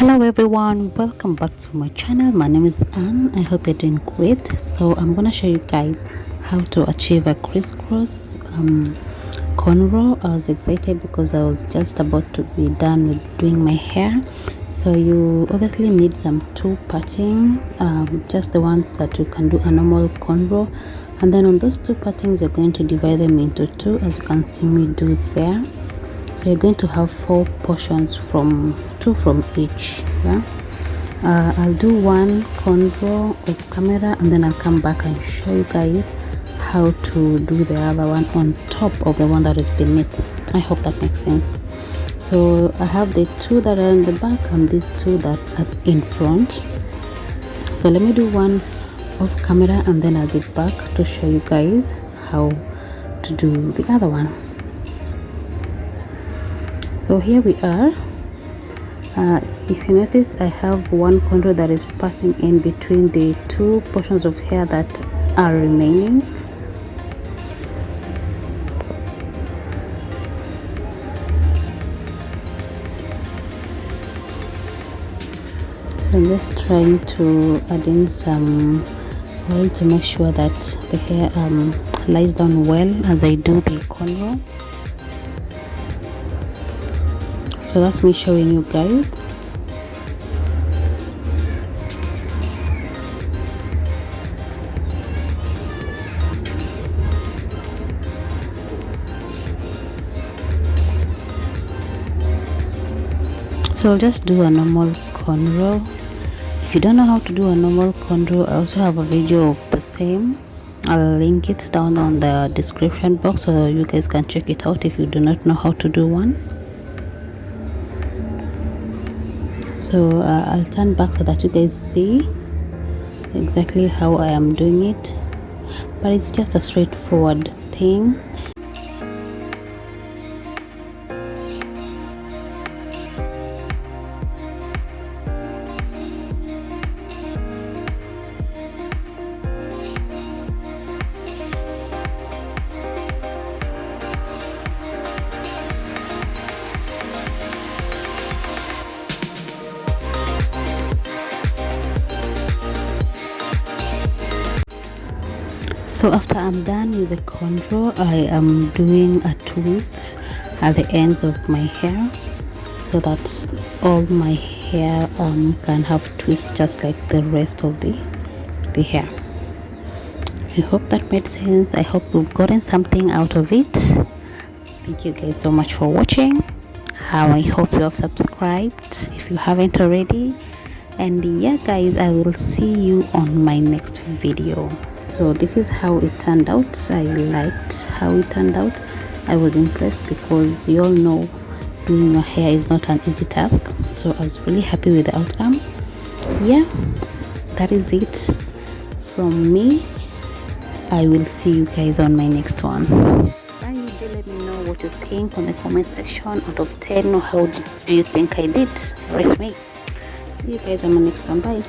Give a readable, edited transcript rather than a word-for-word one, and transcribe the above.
Hello everyone, welcome back to my channel. My name is Anne. I hope you're doing great. So I'm gonna show you guys how to achieve a crisscross cornrow. I was excited because I was just about to be done with doing my hair. So you obviously need some two parting, just the ones that you can do a normal cornrow, and then on those two partings you're going to divide them into two, as you can see me do there. So you're going to have 4 portions, from 2 from each. I'll do one cornrow of camera and then I'll come back and show you guys how to do the other one on top of the one that is beneath. I hope that makes sense. So I have the 2 that are in the back and these 2 that are in front. So let me do one off camera and then I'll be back to show you guys how to do the other one. So here we are. If you notice, I have one cornrow that is passing in between the 2 portions of hair that are remaining. So I'm just trying to add in some oil to make sure that the hair lies down well as I do the cornrow. So that's me showing you guys. So I'll just do a normal cornrow. If you don't know how to do a normal cornrow, I also have a video of the same. I'll link it down on the description box so you guys can check it out if you do not know how to do one. So I'll turn back so that you guys see exactly how I am doing it, but it's just a straightforward thing. So after I'm done with the cornrow, I am doing a twist at the ends of my hair so that all my hair can have twists just like the rest of the hair. I hope that made sense. I hope you've gotten something out of it. Thank you guys so much for watching. I hope you have subscribed if you haven't already, and yeah guys, I will see you on my next video. So this is how it turned out. I liked how it turned out. I was impressed because you all know doing your hair is not an easy task, so I was really happy with the outcome. Yeah, that is it from me. I will see you guys on my next one. Bye. Do let me know what you think on the comment section. Out of 10, how do you think I did? Rate me. See you guys on my next one. Bye.